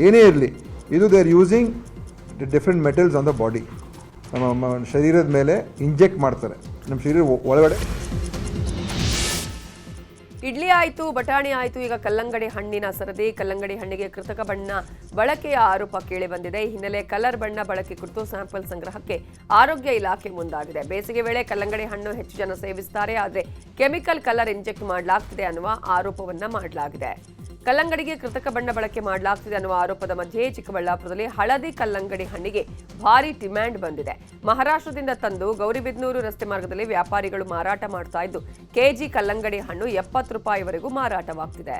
ಏನೇ ಇರಲಿ, ಇದು they are using different metals on the body. ನಮ್ಮ ಶರೀರದ ಮೇಲೆ ಇಂಜೆಕ್ಟ್ ಮಾಡ್ತಾರೆ, ನಮ್ಮ ಶರೀರ ಒಳಗಡೆ. ಇಡ್ಲಿ ಆಯಿತು, ಬಟಾಣಿ ಆಯಿತು, ಈಗ ಕಲ್ಲಂಗಡಿ ಹಣ್ಣಿನ ಸರದಿ. ಕಲ್ಲಂಗಡಿ ಹಣ್ಣಿಗೆ ಕೃತಕ ಬಣ್ಣ ಬಳಕೆಯ ಆರೋಪ ಕೇಳಿ ಬಂದಿದೆ. ಈ ಹಿನ್ನೆಲೆ ಕಲರ್ ಬಣ್ಣ ಬಳಕೆ ಕುರಿತು ಸ್ಯಾಂಪಲ್ ಸಂಗ್ರಹಕ್ಕೆ ಆರೋಗ್ಯ ಇಲಾಖೆ ಮುಂದಾಗಿದೆ. ಬೇಸಿಗೆ ವೇಳೆ ಕಲ್ಲಂಗಡಿ ಹಣ್ಣು ಹೆಚ್ಚು ಜನ ಸೇವಿಸುತ್ತಾರೆ, ಆದರೆ ಕೆಮಿಕಲ್ ಕಲರ್ ಇಂಜೆಕ್ಟ್ ಮಾಡಲಾಗ್ತಿದೆ ಅನ್ನುವ ಆರೋಪವನ್ನ ಮಾಡಲಾಗಿದೆ. ಕಲ್ಲಂಗಡಿಗೆ ಕೃತಕ ಬಣ್ಣ ಬಳಕೆ ಮಾಡಲಾಗ್ತಿದೆ ಅನ್ನುವ ಆರೋಪದ ಮಧ್ಯೆ ಚಿಕ್ಕಬಳ್ಳಾಪುರದಲ್ಲಿ ಹಳದಿ ಕಲ್ಲಂಗಡಿ ಹಣ್ಣಿಗೆ ಭಾರಿ ಡಿಮ್ಯಾಂಡ್ ಬಂದಿದೆ. ಮಹಾರಾಷ್ಟ್ರದಿಂದ ತಂದು ಗೌರಿಬಿದನೂರು ರಸ್ತೆ ಮಾರ್ಗದಲ್ಲಿ ವ್ಯಾಪಾರಿಗಳು ಮಾರಾಟ ಮಾಡ್ತಾ ಇದ್ದು, ಕೆಜಿ ಕಲ್ಲಂಗಡಿ ಹಣ್ಣು 70 ರೂಪಾಯಿವರೆಗೂ ಮಾರಾಟವಾಗ್ತಿದೆ.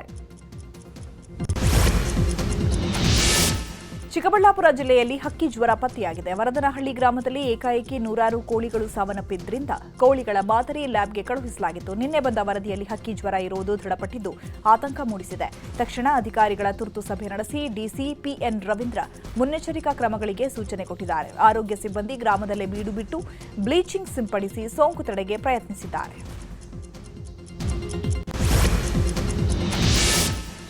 ಚಿಕ್ಕಬಳ್ಳಾಪುರ ಜಿಲ್ಲೆಯಲ್ಲಿ ಹಕ್ಕಿ ಜ್ವರ ಪತ್ತೆಯಾಗಿದೆ. ವರದನಹಳ್ಳಿ ಗ್ರಾಮದಲ್ಲಿ ಏಕಾಏಕಿ 100 ಕೋಳಿಗಳು ಸಾವನ್ನಪ್ಪಿದ್ದರಿಂದ ಕೋಳಿಗಳ ಮಾದರಿ ಲ್ಯಾಬ್ಗೆ ಕಳುಹಿಸಲಾಗಿತ್ತು. ನಿನ್ನೆ ಬಂದ ವರದಿಯಲ್ಲಿ ಹಕ್ಕಿ ಜ್ವರ ಇರುವುದು ದೃಢಪಟ್ಟಿದ್ದು ಆತಂಕ ಮೂಡಿಸಿದೆ. ತಕ್ಷಣ ಅಧಿಕಾರಿಗಳ ತುರ್ತು ಸಭೆ ನಡೆಸಿ ಡಿಸಿ ಪಿಎನ್ ರವೀಂದ್ರ ಮುನ್ನೆಚ್ಚರಿಕಾ ಕ್ರಮಗಳಿಗೆ ಸೂಚನೆ ಕೊಟ್ಟಿದ್ದಾರೆ. ಆರೋಗ್ಯ ಸಿಬ್ಬಂದಿ ಗ್ರಾಮದಲ್ಲೇ ಬೀಡು ಬಿಟ್ಟು ಬ್ಲೀಚಿಂಗ್ ಸಿಂಪಡಿಸಿ ಸೋಂಕು ತಡೆಗೆ ಪ್ರಯತ್ನಿಸಿದ್ದಾರೆ.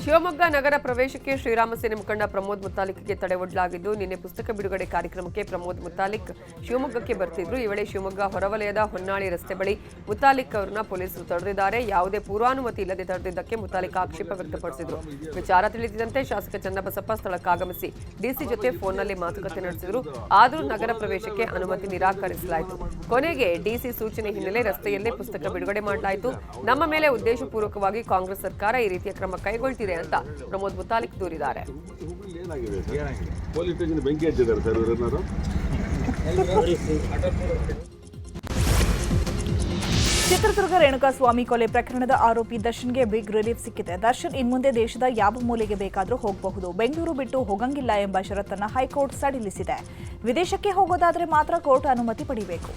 ಶಿವಮೊಗ್ಗ ನಗರ ಪ್ರವೇಶಕ್ಕೆ ಶ್ರೀರಾಮ ಸೇನೆ ಮುಖಂಡ ಪ್ರಮೋದ್ ಮುತಾಲಿಕ್ಗೆ ತಡೆ ಒಡ್ಡಲಾಗಿದ್ದು, ನಿನ್ನೆ ಪುಸ್ತಕ ಬಿಡುಗಡೆ ಕಾರ್ಯಕ್ರಮಕ್ಕೆ ಪ್ರಮೋದ್ ಮುತಾಲಿಕ್ ಶಿವಮೊಗ್ಗಕ್ಕೆ ಬರ್ತಿದ್ರು. ಈ ವೇಳೆ ಶಿವಮೊಗ್ಗ ಹೊರವಲಯದ ಹೊನ್ನಾಳಿ ರಸ್ತೆ ಬಳಿ ಮುತಾಲಿಕ್ ಅವರನ್ನ ಪೊಲೀಸರು ತಡೆದಿದ್ದಾರೆ. ಯಾವುದೇ ಪೂರ್ವಾನುಮತಿ ಇಲ್ಲದೆ ತಡೆದಿದ್ದಕ್ಕೆ ಮುತಾಲಿಕ್ ಆಕ್ಷೇಪ ವ್ಯಕ್ತಪಡಿಸಿದ್ರು. ವಿಚಾರ ತಿಳಿದಿದ್ದಂತೆ ಶಾಸಕ ಚನ್ನಬಸಪ್ಪ ಸ್ಥಳಕ್ಕಾಗಮಿಸಿ ಡಿಸಿ ಜೊತೆ ಫೋನ್ನಲ್ಲಿ ಮಾತುಕತೆ ನಡೆಸಿದ್ರು. ಆದರೂ ನಗರ ಪ್ರವೇಶಕ್ಕೆ ಅನುಮತಿ ನಿರಾಕರಿಸಲಾಯಿತು. ಕೊನೆಗೆ ಡಿಸಿ ಸೂಚನೆ ಹಿನ್ನೆಲೆ ರಸ್ತೆಯಲ್ಲೇ ಪುಸ್ತಕ ಬಿಡುಗಡೆ ಮಾಡಲಾಯಿತು. ನಮ್ಮ ಮೇಲೆ ಉದ್ದೇಶಪೂರ್ವಕವಾಗಿ ಕಾಂಗ್ರೆಸ್ ಸರ್ಕಾರ ಈ ರೀತಿಯ ಕ್ರಮ ಕೈಗೊಳ್ತಿದೆ ಅಂತ ಪ್ರಮೋದ್ ಮುತಾಲಿಕ್ ದೂರಿದ್ದಾರೆ. ಚಿತ್ರದುರ್ಗ ರೇಣುಕಾಸ್ವಾಮಿ ಕೊಲೆ ಪ್ರಕರಣದ ಆರೋಪಿ ದರ್ಶನ್ಗೆ ಬಿಗ್ ರಿಲೀಫ್ ಸಿಕ್ಕಿದೆ. ದರ್ಶನ್ ಇನ್ಮುಂದೆ ದೇಶದ ಯಾವ ಮೂಲೆಗೆ ಬೇಕಾದರೂ ಹೋಗಬಹುದು, ಬೆಂಗಳೂರು ಬಿಟ್ಟು ಹೋಗಂಗಿಲ್ಲ ಎಂಬ ಷರತ್ತನ್ನು ಹೈಕೋರ್ಟ್ ಸಡಿಲಿಸಿದೆ. ವಿದೇಶಕ್ಕೆ ಹೋಗೋದಾದರೆ ಮಾತ್ರ ಕೋರ್ಟ್ ಅನುಮತಿ ಪಡೆಯಬೇಕು.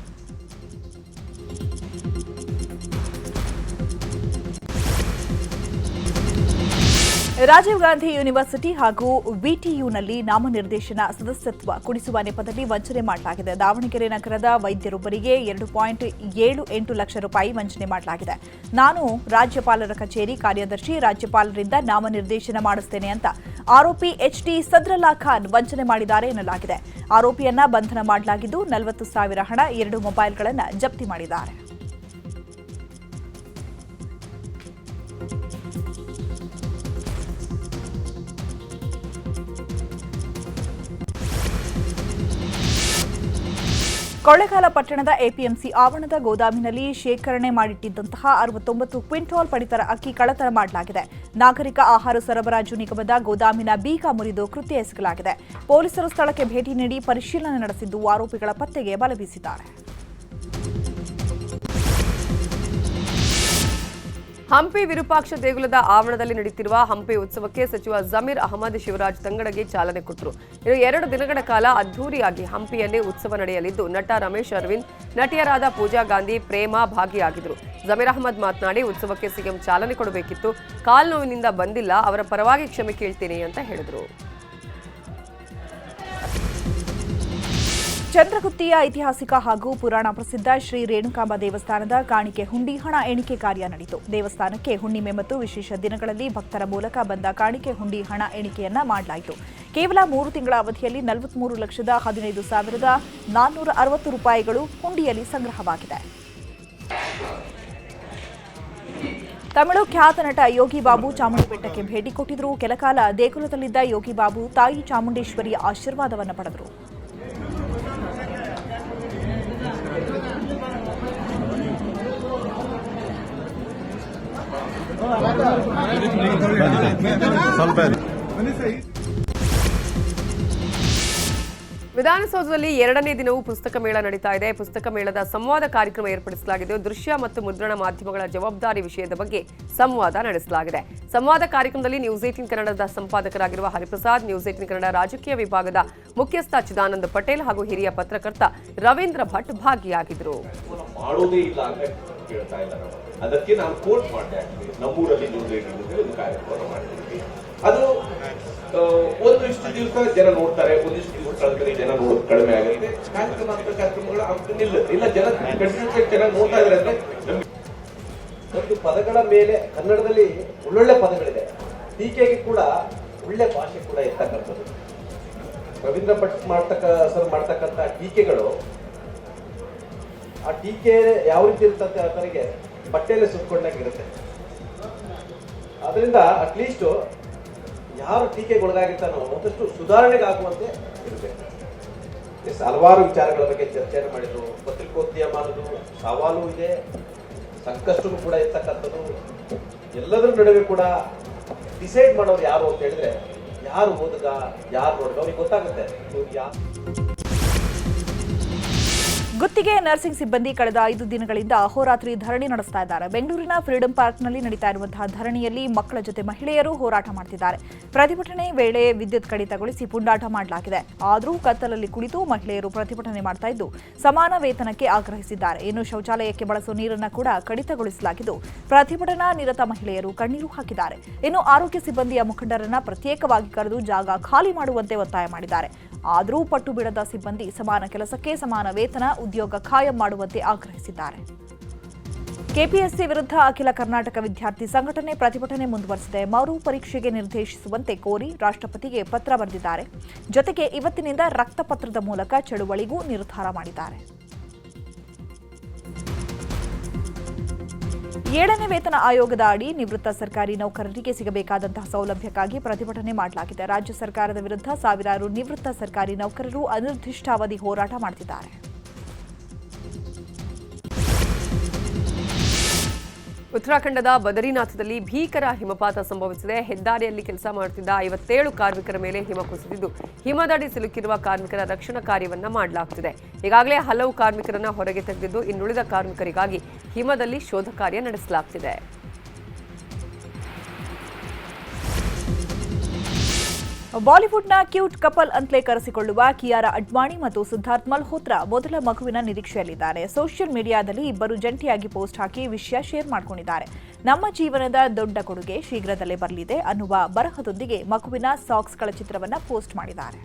ರಾಜೀವ್ ಗಾಂಧಿ ಯೂನಿವರ್ಸಿಟಿ ಹಾಗೂ ವಿಟಿಯುನಲ್ಲಿ ನಾಮನಿರ್ದೇಶನ ಸದಸ್ಯತ್ವ ಕೊಡಿಸುವ ನೆಪದಲ್ಲಿ ವಂಚನೆ ಮಾಡಲಾಗಿದೆ. ದಾವಣಗೆರೆ ನಗರದ ವೈದ್ಯರೊಬ್ಬರಿಗೆ 2.78 ಲಕ್ಷ ರೂಪಾಯಿ ವಂಚನೆ ಮಾಡಲಾಗಿದೆ. ನಾನು ರಾಜ್ಯಪಾಲರ ಕಚೇರಿ ಕಾರ್ಯದರ್ಶಿ, ರಾಜ್ಯಪಾಲರಿಂದ ನಾಮನಿರ್ದೇಶನ ಮಾಡಿಸ್ತೇನೆ ಅಂತ ಆರೋಪಿ HT ಸದ್ರಲ್ಲಾ ಖಾನ್ ವಂಚನೆ ಮಾಡಿದ್ದಾರೆ ಎನ್ನಲಾಗಿದೆ. ಆರೋಪಿಯನ್ನ ಬಂಧನ ಮಾಡಲಾಗಿದ್ದು 40,000 ಹಣ, 2 ಮೊಬೈಲ್ಗಳನ್ನು ಜಪ್ತಿ ಮಾಡಿದ್ದಾರೆ. ಕೊಳ್ಳೇಗಾಲ ಪಟ್ಟಣದ ಎಪಿಎಂಸಿ ಆವರಣದ ಗೋದಾಮಿನಲ್ಲಿ ಶೇಖರಣೆ ಮಾಡಿಟ್ಟಿದ್ದಂತಹ 69 ಕ್ವಿಂಟಾಲ್ ಪಡಿತರ ಅಕ್ಕಿ ಕಳ್ಳತನ ಮಾಡಲಾಗಿದೆ. ನಾಗರಿಕ ಆಹಾರ ಸರಬರಾಜು ನಿಗಮದ ಗೋದಾಮಿನ ಬೀಗ ಮುರಿದು ಕೃತ್ಯ ಎಸಗಲಾಗಿದೆ. ಪೊಲೀಸರು ಸ್ಥಳಕ್ಕೆ ಭೇಟಿ ನೀಡಿ ಪರಿಶೀಲನೆ ನಡೆಸಿದ್ದು ಆರೋಪಿಗಳ ಪತ್ತೆಗೆ ಬಲೆ ಬೀಸಿದ್ದಾರೆ. ಹಂಪಿ ವಿರೂಪಾಕ್ಷ ದೇಗುಲದ ಆವರಣದಲ್ಲಿ ನಡೆಯುತ್ತಿರುವ ಹಂಪಿ ಉತ್ಸವಕ್ಕೆ ಸಚಿವ ಜಮೀರ್ ಅಹಮದ್ ಶಿವರಾಜ್ ತಂಗಡಗಿ ಚಾಲನೆ ಕೊಟ್ಟರು. ಇನ್ನು 2 ದಿನಗಳ ಕಾಲ ಅದ್ದೂರಿಯಾಗಿ ಹಂಪಿಯಲ್ಲಿ ಉತ್ಸವ ನಡೆಯಲಿದ್ದು ನಟ ರಮೇಶ್ ಅರವಿಂದ್, ನಟಿಯರಾದ ಪೂಜಾ ಗಾಂಧಿ, ಪ್ರೇಮಾ ಭಾಗಿಯಾಗಿದ್ದರು. ಜಮೀರ್ ಅಹಮದ್ ಮಾತನಾಡಿ, ಉತ್ಸವಕ್ಕೆ ಸಿಎಂ ಚಾಲನೆ ಕೊಡಬೇಕಿತ್ತು, ಕಾಲು ನೋವಿನಿಂದ ಬಂದಿಲ್ಲ, ಅವರ ಪರವಾಗಿ ಕ್ಷಮೆ ಕೇಳ್ತೀನಿ ಅಂತ ಹೇಳಿದರು. ಚಂದ್ರಗುತ್ತಿಯ ಐತಿಹಾಸಿಕ ಹಾಗೂ ಪುರಾಣ ಪ್ರಸಿದ್ಧ ಶ್ರೀ ರೇಣುಕಾಂಬ ದೇವಸ್ಥಾನದ ಕಾಣಿಕೆ ಹುಂಡಿ ಹಣ ಎಣಿಕೆ ಕಾರ್ಯ ನಡೆಯಿತು. ದೇವಸ್ಥಾನಕ್ಕೆ ಹುಣ್ಣಿಮೆ ಮತ್ತು ವಿಶೇಷ ದಿನಗಳಲ್ಲಿ ಭಕ್ತರ ಮೂಲಕ ಬಂದ ಕಾಣಿಕೆ ಹುಂಡಿ ಹಣ ಎಣಿಕೆಯನ್ನ ಮಾಡಲಾಯಿತು. ಕೇವಲ 3 ತಿಂಗಳ ಅವಧಿಯಲ್ಲಿ 43,15,460 ರೂಪಾಯಿಗಳು ಹುಂಡಿಯಲ್ಲಿ ಸಂಗ್ರಹವಾಗಿದೆ. ತಮಿಳು ಖ್ಯಾತ ನಟ ಯೋಗಿ ಬಾಬು ಚಾಮುಂಡಿ ಬೆಟ್ಟಕ್ಕೆ ಭೇಟಿ ಕೊಟ್ಟಿದ್ರು. ಕೆಲಕಾಲ ದೇಗುಲದಲ್ಲಿದ್ದ ಯೋಗಿ ಬಾಬು ತಾಯಿ ಚಾಮುಂಡೇಶ್ವರಿಯ ಆಶೀರ್ವಾದವನ್ನು ಪಡೆದರು. ವಿಧಾನಸೌಧದಲ್ಲಿ 2ನೇ ದಿನವೂ ಪುಸ್ತಕ ಮೇಳ ನಡೀತಾ ಇದೆ. ಪುಸ್ತಕ ಮೇಳದ ಸಂವಾದ ಕಾರ್ಯಕ್ರಮ ಏರ್ಪಡಿಸಲಾಗಿದೆ. ದೃಶ್ಯ ಮತ್ತು ಮುದ್ರಣ ಮಾಧ್ಯಮಗಳ ಜವಾಬ್ದಾರಿ ವಿಷಯದ ಬಗ್ಗೆ ಸಂವಾದ ನಡೆಸಲಾಗಿದೆ. ಸಂವಾದ ಕಾರ್ಯಕ್ರಮದಲ್ಲಿ ನ್ಯೂಸ್ 18 ಕನ್ನಡದ ಸಂಪಾದಕರಾಗಿರುವ ಹರಿಪ್ರಸಾದ್, ನ್ಯೂಸ್ 18 ಕನ್ನಡ ರಾಜಕೀಯ ವಿಭಾಗದ ಮುಖ್ಯಸ್ಥ ಚಿದಾನಂದ ಪಟೇಲ್ ಹಾಗೂ ಹಿರಿಯ ಪತ್ರಕರ್ತ ರವೀಂದ್ರ ಭಟ್ ಭಾಗಿಯಾಗಿದ್ದರು. ಅದಕ್ಕೆ ನಾನು ಕೋಟ್ ಮಾಡಿದೆ. ನಮ್ಮೂರಲ್ಲಿ ಒಂದು ಕಾರ್ಯಕ್ರಮ ಮಾಡಿದ್ವಿ. ಅದು ಒಂದಿಷ್ಟು ದಿವಸ ಜನ ನೋಡ್ತಾರೆ, ಒಂದಿಷ್ಟು ದಿವಸ ಕಳೆದ್ರೆ ಜನ ನೋಡೋದು ಕಡಿಮೆ ಆಗುತ್ತೆ. ಕಾರ್ಯಕ್ರಮ ಅಂತ ಕಾರ್ಯಕ್ರಮಗಳು ಇಲ್ಲ, ಜನ ಕಂಟಿನ್ಯೂಸ್ ಚೆನ್ನಾಗಿ ನೋಡ್ತಾ ಇದ್ದಾರೆ. ಅಂದ್ರೆ ಒಂದು ಪದಗಳ ಮೇಲೆ ಕನ್ನಡದಲ್ಲಿ ಒಳ್ಳೊಳ್ಳೆ ಪದಗಳಿದೆ. ಟೀಕೆಗೆ ಕೂಡ ಒಳ್ಳೆ ಭಾಷೆ ಕೂಡ ಇರ್ತಕ್ಕಂಥದ್ದು. ರವೀಂದ್ರ ಭಟ್ ಮಾಡ್ತಕ್ಕಂಥ ಟೀಕೆಗಳು, ಆ ಟೀಕೆ ಯಾವ ರೀತಿ ಇರ್ತಂತೆ ಅವರಿಗೆ ಬಟ್ಟೆಯಲ್ಲಿ ಸುತ್ಕೊಂಡಾಗಿರುತ್ತೆ. ಅದರಿಂದ ಅಟ್ಲೀಸ್ಟ್ ಯಾರು ಟೀಕೆಗೊಳಗಾಗಿರ್ತಾನೋ ಒಂದಷ್ಟು ಸುಧಾರಣೆಗಾಗುವಂತೆ ಇರಬೇಕು. ಹಲವಾರು ವಿಚಾರಗಳ ಬಗ್ಗೆ ಚರ್ಚೆಯನ್ನು ಮಾಡಿದ್ರು. ಪತ್ರಿಕೋದ್ಯಮ ಅನ್ನೋದು ಸವಾಲು ಇದೆ, ಸಂಕಷ್ಟವೂ ಕೂಡ ಇರ್ತಕ್ಕಂಥದ್ದು. ಎಲ್ಲದರ ನಡುವೆ ಕೂಡ ಡಿಸೈಡ್ ಮಾಡೋರು ಯಾರು ಅಂತ ಹೇಳಿದ್ರೆ, ಯಾರು ಓದುಗ, ಯಾರು ನೋಡಿದ ಅವ್ರಿಗೆ ಗೊತ್ತಾಗುತ್ತೆ. ಗುತ್ತಿಗೆ ನರ್ಸಿಂಗ್ ಸಿಬ್ಬಂದಿ ಕಳೆದ 5 ದಿನಗಳಿಂದ ಅಹೋರಾತ್ರಿ ಧರಣಿ ನಡೆಸ್ತಾ ಇದ್ದಾರೆ. ಬೆಂಗಳೂರಿನ ಫ್ರೀಡಂ ಪಾರ್ಕ್ನಲ್ಲಿ ನಡೀತಾ ಇರುವಂತಹ ಧರಣಿಯಲ್ಲಿ ಮಕ್ಕಳ ಜೊತೆ ಮಹಿಳೆಯರು ಹೋರಾಟ ಮಾಡ್ತಿದ್ದಾರೆ. ಪ್ರತಿಭಟನೆ ವೇಳೆ ವಿದ್ಯುತ್ ಕಡಿತಗೊಳಿಸಿ ಪುಂಡಾಟ ಮಾಡಲಾಗಿದೆ. ಆದರೂ ಕತ್ತಲಲ್ಲಿ ಕುಳಿತು ಮಹಿಳೆಯರು ಪ್ರತಿಭಟನೆ ಮಾಡ್ತಾ ಇದ್ದು ಸಮಾನ ವೇತನಕ್ಕೆ ಆಗ್ರಹಿಸಿದ್ದಾರೆ. ಇನ್ನು ಶೌಚಾಲಯಕ್ಕೆ ಬಳಸುವ ನೀರನ್ನು ಕೂಡ ಕಡಿತಗೊಳಿಸಲಾಗಿದ್ದು ಪ್ರತಿಭಟನಾ ನಿರತ ಮಹಿಳೆಯರು ಕಣ್ಣೀರು ಹಾಕಿದ್ದಾರೆ. ಇನ್ನು ಆರೋಗ್ಯ ಸಿಬ್ಬಂದಿಯ ಮುಖಂಡರನ್ನ ಪ್ರತ್ಯೇಕವಾಗಿ ಕರೆದು ಜಾಗ ಖಾಲಿ ಮಾಡುವಂತೆ ಒತ್ತಾಯ ಮಾಡಿದ್ದಾರೆ. ಆದರೂ ಪಟ್ಟು ಬಿಡದ ಸಿಬ್ಬಂದಿ ಸಮಾನ ಕೆಲಸಕ್ಕೆ ಸಮಾನ ವೇತನ, ಉದ್ಯೋಗ ಖಾಯಂ ಮಾಡುವಂತೆ ಆಗ್ರಹಿಸಿದ್ದಾರೆ. ಕೆಪಿಎಸ್ಸಿ ವಿರುದ್ಧ ಅಖಿಲ ಕರ್ನಾಟಕ ವಿದ್ಯಾರ್ಥಿ ಸಂಘಟನೆ ಪ್ರತಿಭಟನೆ ಮುಂದುವರೆಸಿದೆ. ಮರು ಪರೀಕ್ಷೆಗೆ ನಿರ್ದೇಶಿಸುವಂತೆ ಕೋರಿ ರಾಷ್ಟ್ರಪತಿಗೆ ಪತ್ರ ಬರೆದಿದ್ದಾರೆ. ಜೊತೆಗೆ ಇವತ್ತಿನಿಂದ ರಕ್ತಪತ್ರದ ಮೂಲಕ ಚಳುವಳಿಗೂ ನಿರ್ಧಾರ ಮಾಡಿದ್ದಾರೆ. 7ನೇ ವೇತನ ಆಯೋಗದ ಅಡಿ ನಿವೃತ್ತ ಸರ್ಕಾರಿ ನೌಕರರಿಗೆ ಸಿಗಬೇಕಾದಂತಹ ಸೌಲಭ್ಯಕ್ಕಾಗಿ ಪ್ರತಿಭಟನೆ ಮಾಡಲಾಗಿದೆ. ರಾಜ್ಯ ಸರ್ಕಾರದ ವಿರುದ್ಧ ಸಾವಿರಾರು ನಿವೃತ್ತ ಸರ್ಕಾರಿ ನೌಕರರು ಅನಿರ್ದಿಷ್ಟಾವಧಿ ಹೋರಾಟ ಮಾಡುತ್ತಿದ್ದಾರೆ. ಉತ್ತರಾಖಂಡದ ಬದರಿನಾಥದಲ್ಲಿ ಭೀಕರ ಹಿಮಪಾತ ಸಂಭವಿಸಿದೆ. ಹೆದ್ದಾರಿಯಲ್ಲಿ ಕೆಲಸ ಮಾಡುತ್ತಿದ್ದ 57 ಕಾರ್ಮಿಕರ ಮೇಲೆ ಹಿಮ ಕುಸಿದಿದ್ದು ಹಿಮದಡಿ ಸಿಲುಕಿರುವ ಕಾರ್ಮಿಕರ ರಕ್ಷಣಾ ಕಾರ್ಯವನ್ನ ಮಾಡಲಾಗುತ್ತಿದೆ. ಈಗಾಗಲೇ ಹಲವು ಕಾರ್ಮಿಕರನ್ನ ಹೊರಗೆ ತೆಗೆದಿದ್ದು ಇನ್ನುಳಿದ ಕಾರ್ಮಿಕರಿಗಾಗಿ ಹಿಮದಲ್ಲಿ ಶೋಧ ಕಾರ್ಯ ನಡೆಸಲಾಗುತ್ತಿದೆ. ಬಾಲಿವುಡ್ನ ಕ್ಯೂಟ್ ಕಪಲ್ ಅಂತಲೇ ಕರೆಸಿಕೊಳ್ಳುವ ಕಿಯಾರಾ ಅಡ್ವಾಣಿ ಮತ್ತು ಸಿದ್ಧಾರ್ಥ್ ಮಲ್ಹೋತ್ರಾ ಮೊದಲ ಮಗುವಿನ ನಿರೀಕ್ಷೆಯಲ್ಲಿದ್ದಾರೆ. ಸೋಷಿಯಲ್ ಮೀಡಿಯಾದಲ್ಲಿ ಇಬ್ಬರು ಜಂಟಿಯಾಗಿ ಪೋಸ್ಟ್ ಹಾಕಿ ವಿಷಯ ಶೇರ್ ಮಾಡಿಕೊಂಡಿದ್ದಾರೆ. ನಮ್ಮ ಜೀವನದ ದೊಡ್ಡ ಕೊಡುಗೆ ಶೀಘ್ರದಲ್ಲೇ ಬರಲಿದೆ ಅನ್ನುವ ಬರಹದೊಂದಿಗೆ ಮಗುವಿನ ಸಾಕ್ಸ್ಗಳ ಚಿತ್ರವನ್ನು ಪೋಸ್ಟ್ ಮಾಡಿದ್ದಾರೆ.